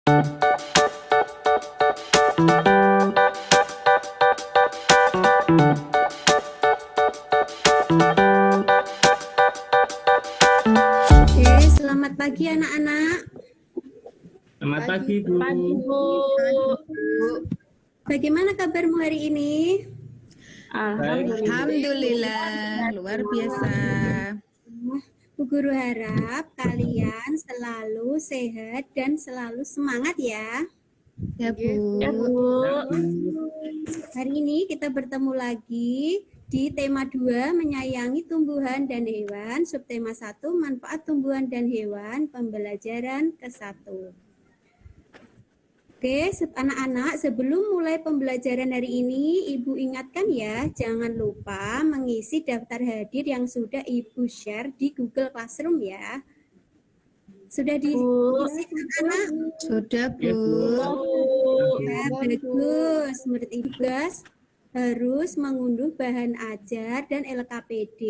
Selamat pagi anak-anak. Selamat pagi, Bu. Bagaimana kabarmu hari ini? Alhamdulillah, luar biasa. Bu Guru harap kalian selalu sehat dan selalu semangat ya. Ya, Bu. Hari ini kita bertemu lagi di tema 2, menyayangi tumbuhan dan hewan, subtema 1, manfaat tumbuhan dan hewan, pembelajaran ke-1. Oke, anak-anak, sebelum mulai pembelajaran hari ini, Ibu ingatkan ya, jangan lupa mengisi daftar hadir yang sudah Ibu share di Google Classroom ya. Sudah diisi anak-anak? Sudah, Bu. Ya, bagus. Menurut Ibu guys, harus mengunduh bahan ajar dan LKPD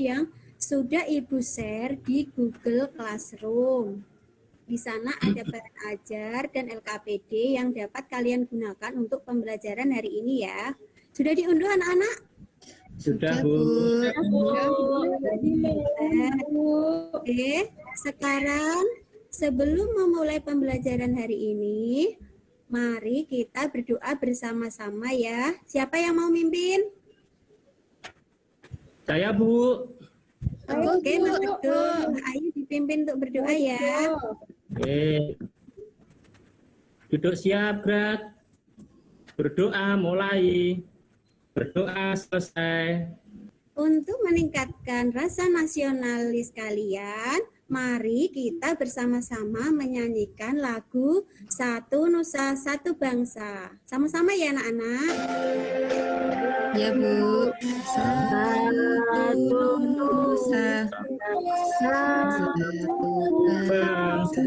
yang sudah Ibu share di Google Classroom. Di sana ada bahan ajar dan LKPD yang dapat kalian gunakan untuk pembelajaran hari ini ya. Sudah diunduh anak-anak? Sudah, Bu. Oke, sekarang sebelum memulai pembelajaran hari ini, mari kita berdoa bersama-sama ya. Siapa yang mau mimpin? Saya, Bu. Oke, Mas Abdul. Ayo dipimpin untuk berdoa ya. Oke. Duduk siap, gerak. Berdoa mulai. Berdoa selesai. Untuk meningkatkan rasa nasionalis kalian, mari kita bersama-sama menyanyikan lagu Satu Nusa Satu Bangsa. Sama-sama ya anak-anak. Ya, Bu. Satu Nusa, satu bangsa,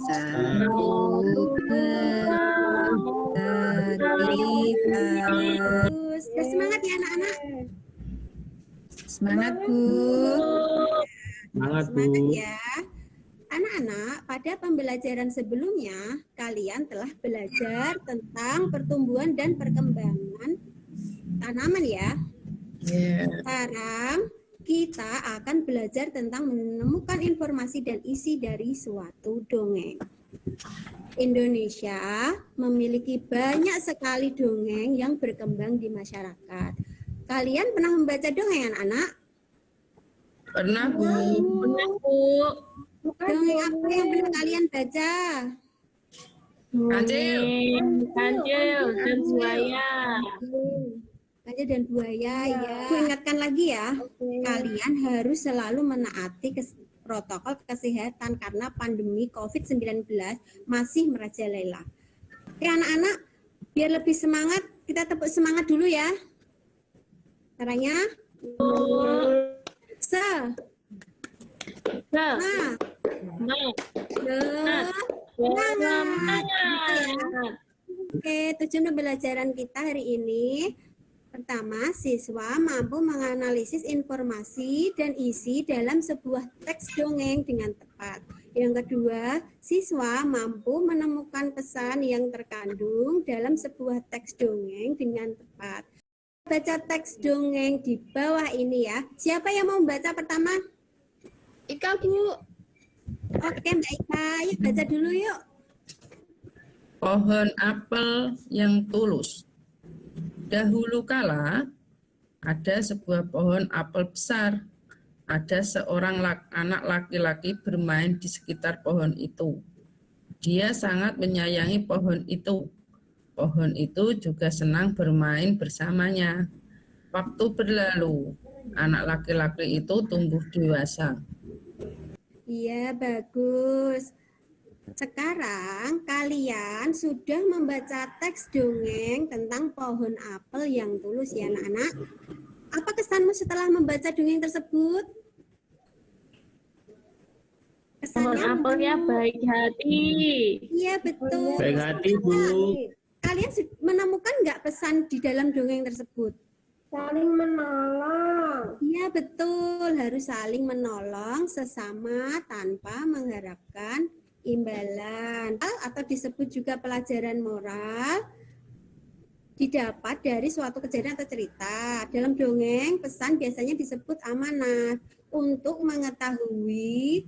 satu negara. Semangat ya anak-anak. Semangat, Bu. Semangat, Bu. Semangat ya. Anak-anak, pada pembelajaran sebelumnya, kalian telah belajar tentang pertumbuhan dan perkembangan tanaman ya. Sekarang kita akan belajar tentang menemukan informasi dan isi dari suatu dongeng. Indonesia memiliki banyak sekali dongeng yang berkembang di masyarakat. Kalian pernah membaca dongeng anak-anak? Pernah, Bu. Pernah, Bu. Dongeng apa yang pernah kalian baca? Kancil. Kancil dan buaya. Kancil dan buaya ya. Aku ingatkan lagi ya, kalian harus selalu menaati protokol kesehatan karena pandemi COVID-19 masih merajalela. Oke anak-anak, biar lebih semangat, kita tepuk semangat dulu ya. Caranya? Oke, tujuan pembelajaran kita hari ini. Pertama, siswa mampu menganalisis informasi dan isi dalam sebuah teks dongeng dengan tepat. Yang kedua, siswa mampu menemukan pesan yang terkandung dalam sebuah teks dongeng dengan tepat. Baca teks dongeng di bawah ini ya. Siapa yang mau baca pertama? Ika, Bu. Oke, Mbak Ika, yuk baca dulu yuk. Pohon apel yang tulus. Dahulu kala ada sebuah pohon apel besar. Ada seorang anak laki-laki bermain di sekitar pohon itu. Dia sangat menyayangi pohon itu. Pohon itu juga senang bermain bersamanya. Waktu berlalu, anak laki-laki itu tumbuh dewasa. Iya, bagus. Sekarang kalian sudah membaca teks dongeng tentang pohon apel yang tulus ya anak-anak. Apa kesanmu setelah membaca dongeng tersebut? Pohon apelnya baik hati. Iya, betul. Baik hati, Bu. Kalian menemukan nggak pesan di dalam dongeng tersebut? Saling menolong. Iya, betul. Harus saling menolong sesama tanpa mengharapkan imbalan atau disebut juga pelajaran moral didapat dari suatu kejadian atau cerita. Dalam dongeng, pesan biasanya disebut amanat. Untuk mengetahui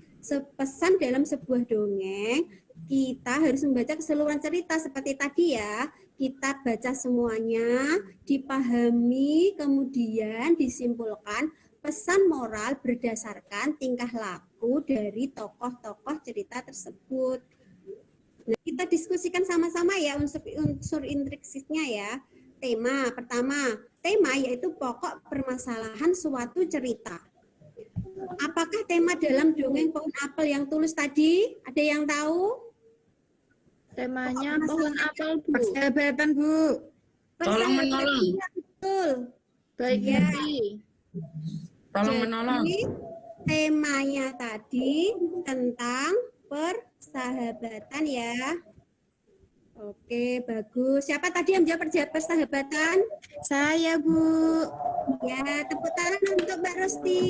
pesan dalam sebuah dongeng, kita harus membaca keseluruhan cerita seperti tadi ya. Kita baca semuanya, dipahami, kemudian disimpulkan pesan moral berdasarkan tingkah laku dari tokoh-tokoh cerita tersebut. Nah, kita diskusikan sama-sama ya unsur intrinsisnya ya. Tema pertama, tema yaitu pokok permasalahan suatu cerita. Apakah tema dalam dongeng pohon apel yang tulus tadi? Ada yang tahu? Temanya pohon apel, Bu. Persahabatan, Bu. Tolong menolong. Iya, betul. Baik Ya. hati. Tolong menolong. Jadi, temanya tadi tentang persahabatan ya. Oke, bagus. Siapa tadi yang menjawab persahabatan? Saya, Bu. Ya, tepuk tangan untuk Mbak Rosti.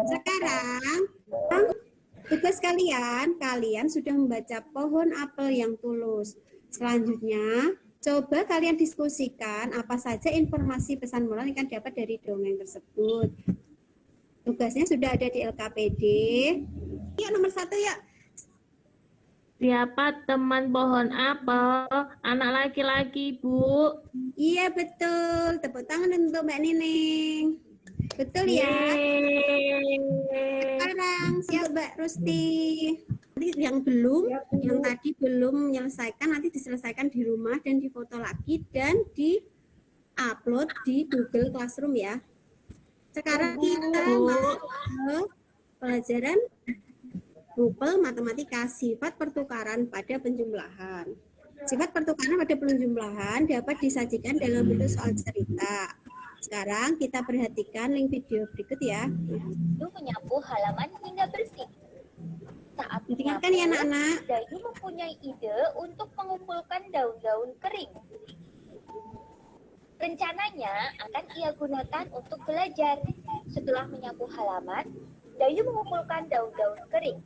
Sekarang, tugas kalian sudah membaca pohon apel yang tulus. Selanjutnya, coba kalian diskusikan apa saja informasi pesan moral yang akan dapat dari dongeng tersebut. Tugasnya sudah ada di LKPD. Yuk, nomor 1 ya. Siapa teman pohon apel? Anak laki-laki, Bu. Iya, betul. Tepuk tangan untuk Mbak Nining. Betul ya. Yeay. Sekarang siap Mbak Rusti. Nanti yang tadi belum menyelesaikan, nanti diselesaikan di rumah dan difoto lagi dan di-upload di Google Classroom ya. Sekarang kita masuk ke pelajaran Rupel Matematika, sifat pertukaran pada penjumlahan. Sifat pertukaran pada penjumlahan dapat disajikan dalam bentuk soal cerita. Sekarang kita perhatikan link video berikut ya. Dayu menyapu halaman hingga bersih. Saat Dengarkan ya anak-anak. Dayu mempunyai ide untuk mengumpulkan daun-daun kering. Rencananya akan ia gunakan untuk belajar. Setelah menyapu halaman, Dayu mengumpulkan daun-daun kering.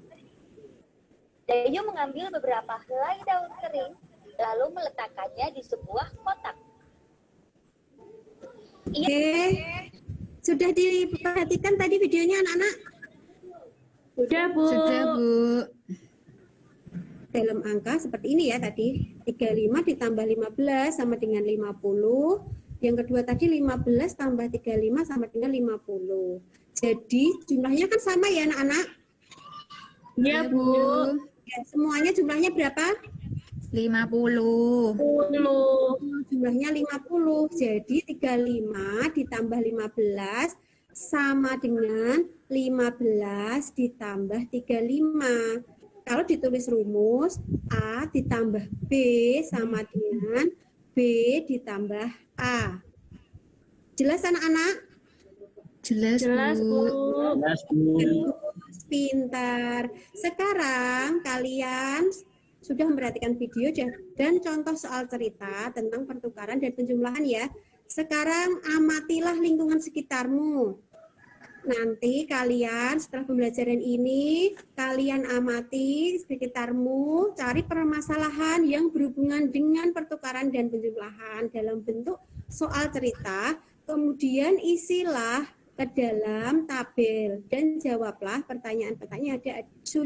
Dayu mengambil beberapa helai daun kering, lalu meletakkannya di sebuah kotak. Oke. Sudah diperhatikan tadi videonya anak-anak? Sudah, Bu. Sudah, Bu. Dalam angka seperti ini ya tadi. 35 ditambah 15 sama dengan 50. Yang kedua tadi 15 tambah 35 sama dengan 50. Jadi jumlahnya kan sama ya anak-anak? Iya, Bu. Ya, semuanya jumlahnya berapa? 50. 10. Jumlahnya 50. Jadi 35 ditambah 15 sama dengan 15 ditambah 35. Kalau ditulis rumus, A ditambah B sama dengan B ditambah A. Jelas anak-anak? Jelas, Jelas, Bu. Jelas, Bu. Bagus, pintar. Sekarang kalian sudah memperhatikan video dan contoh soal cerita tentang pertukaran dan penjumlahan ya. Sekarang amatilah lingkungan sekitarmu. Nanti kalian setelah pembelajaran ini, kalian amati sekitarmu, cari permasalahan yang berhubungan dengan pertukaran dan penjumlahan dalam bentuk soal cerita, kemudian isilah ke dalam tabel dan jawablah pertanyaan-pertanyaan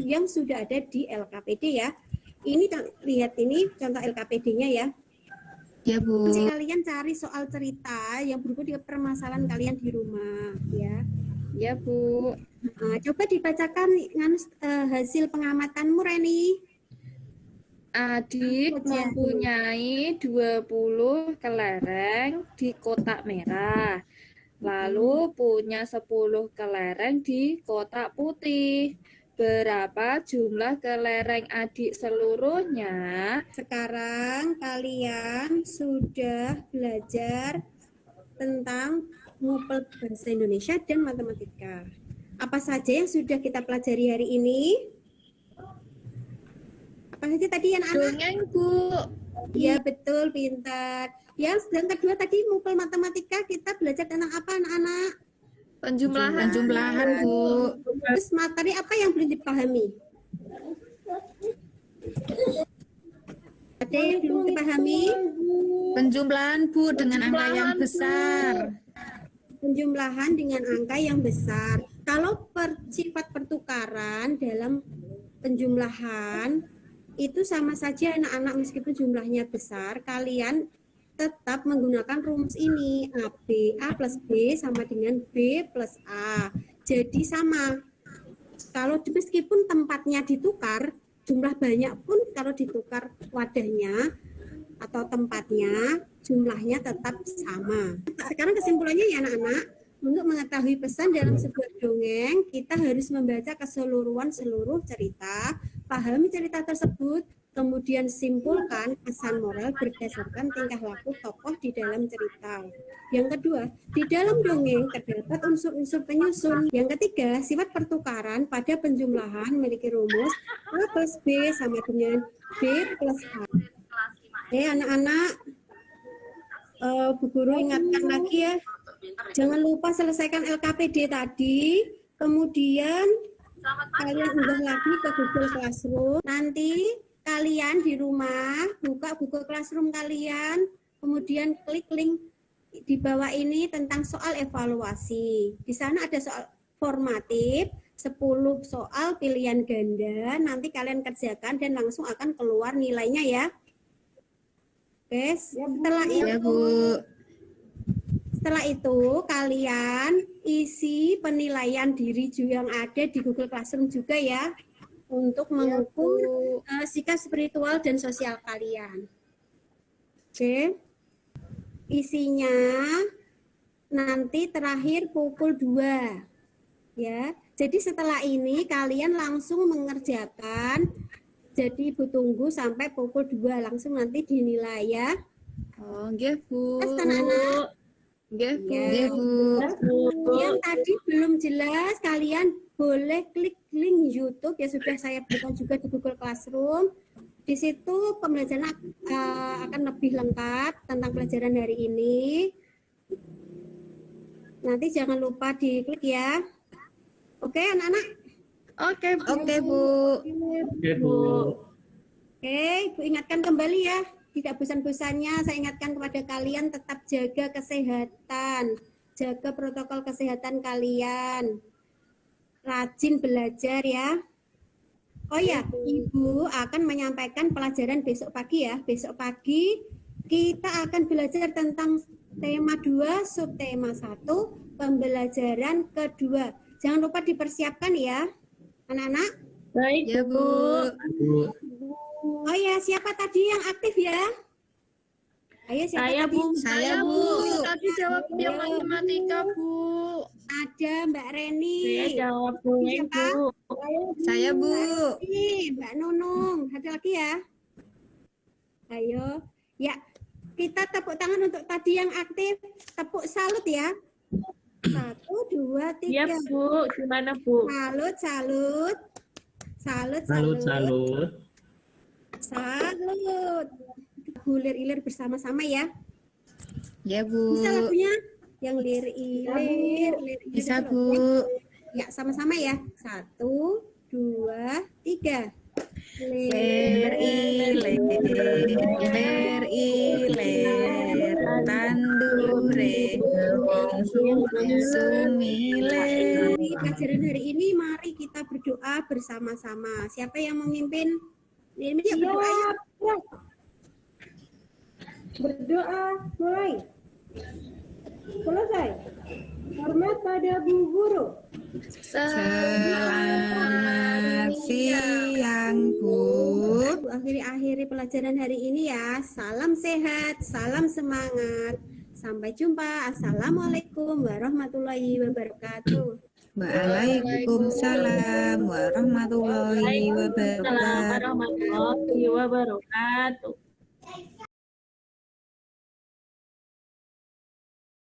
yang sudah ada di LKPD ya. Ini lihat ini contoh LKPD-nya ya. Ya, Bu. Jadi kalian cari soal cerita yang berhubungan dengan permasalahan kalian di rumah ya. Ya, Bu. Nah, coba dibacakan hasil pengamatanmu Reni. Adik mempunyai 20 kelereng di kotak merah. Lalu punya 10 kelereng di kotak putih. Berapa jumlah kelereng adik seluruhnya? Sekarang kalian sudah belajar tentang ngupel bahasa Indonesia dan matematika. Apa saja yang sudah kita pelajari hari ini? Apa saja tadi yang anak? Dongeng, Bu. Iya betul, pintar. Yang kedua tadi ngupel matematika kita belajar tentang apa anak-anak? Penjumlahan, Bu. Terus materi apa yang belum dipahami? Ada yang belum dipahami? Penjumlahan, Bu, dengan angka yang besar. Penjumlahan dengan angka yang besar. Kalau sifat pertukaran dalam penjumlahan itu sama saja anak-anak, meskipun jumlahnya besar, kalian tetap menggunakan rumus ini. A plus B sama dengan B plus A. Jadi sama. Kalau meskipun tempatnya ditukar, jumlah banyak pun kalau ditukar wadahnya atau tempatnya, jumlahnya tetap sama. Sekarang kesimpulannya ya anak-anak, untuk mengetahui pesan dalam sebuah dongeng, kita harus membaca keseluruhan seluruh cerita, pahami cerita tersebut, kemudian simpulkan pesan moral berdasarkan tingkah laku tokoh di dalam cerita. Yang kedua, di dalam dongeng terdapat unsur-unsur penyusun. Yang ketiga, sifat pertukaran pada penjumlahan memiliki rumus A plus B sama dengan B plus A. Oke, anak-anak, Bu Guru ingatkan lagi ya, jangan lupa selesaikan LKPD tadi, kemudian kalian unggah lagi ke Google Classroom. Nanti kalian di rumah buka Google Classroom kalian, kemudian klik link di bawah ini tentang soal evaluasi. Di sana ada soal formatif, 10 soal pilihan ganda, nanti kalian kerjakan dan langsung akan keluar nilainya ya. Oke, setelah itu kalian isi penilaian diri yang ada di Google Classroom juga ya, untuk mengukur sikap spiritual dan sosial kalian. Oke. Isinya nanti terakhir pukul 2. Ya. Jadi setelah ini kalian langsung mengerjakan. Jadi Ibu tunggu sampai pukul 2 langsung nanti dinilai ya. Oh, nggih, Bu. Anak-anak. Nggih, Bu. Ya. Nggih, Bu. Yang tadi belum jelas, kalian boleh klik link YouTube ya, sudah saya berikan juga di Google Classroom. Di situ pembelajaran akan lebih lengkap tentang pelajaran hari ini. Nanti jangan lupa diklik ya. Oke, anak-anak? Oke, Bu. Oke, Bu. Oke, Ibu ingatkan kembali ya. Tidak bosan-bosannya saya ingatkan kepada kalian tetap jaga kesehatan. Jaga protokol kesehatan kalian. Rajin belajar ya. Oh ya, Ibu akan menyampaikan pelajaran besok pagi ya. Besok pagi kita akan belajar tentang tema 2, subtema 1, pembelajaran kedua. Jangan lupa dipersiapkan ya, anak-anak. Baik, Ya, Bu. Oh ya, siapa tadi yang aktif ya? Ayo siapa Saya, tadi? Bu. Saya, Bu. Tadi jawab yang matematika, Bu. Ada Mbak Reni. Saya jawab dongeng, Siapa? Bu. Saya, Bu. Mbak Nunung. Ada lagi ya? Ayo. Ya, kita tepuk tangan untuk tadi yang aktif. Tepuk salut ya. 1, 2, 3. Iya, Bu. Gimana, Bu? Salut, salut. Salut, Salut, salut. salut. Salut. Gulir-ilir bersama-sama ya. Ya, Bu. Bisa lagunya? Yang lir-ilir. Bisa, itu Bu. loh. Ya, sama-sama ya. 1, 2, 3. Ler-iler, ler-iler, tandure, sumiler. Di pelajaran hari ini mari kita berdoa bersama-sama. Siapa yang memimpin? Ini dia berdoa ya. Berdoa mulai. Selesai. Hormat pada Bu Guru. Selamat siang, Bu. Akhiri pelajaran hari ini ya. Salam sehat, salam semangat. Sampai jumpa. Assalamualaikum warahmatullahi wabarakatuh. Waalaikumsalam warahmatullahi Waalaikumsalam wabarakatuh. warahmatullahi wabarakatuh.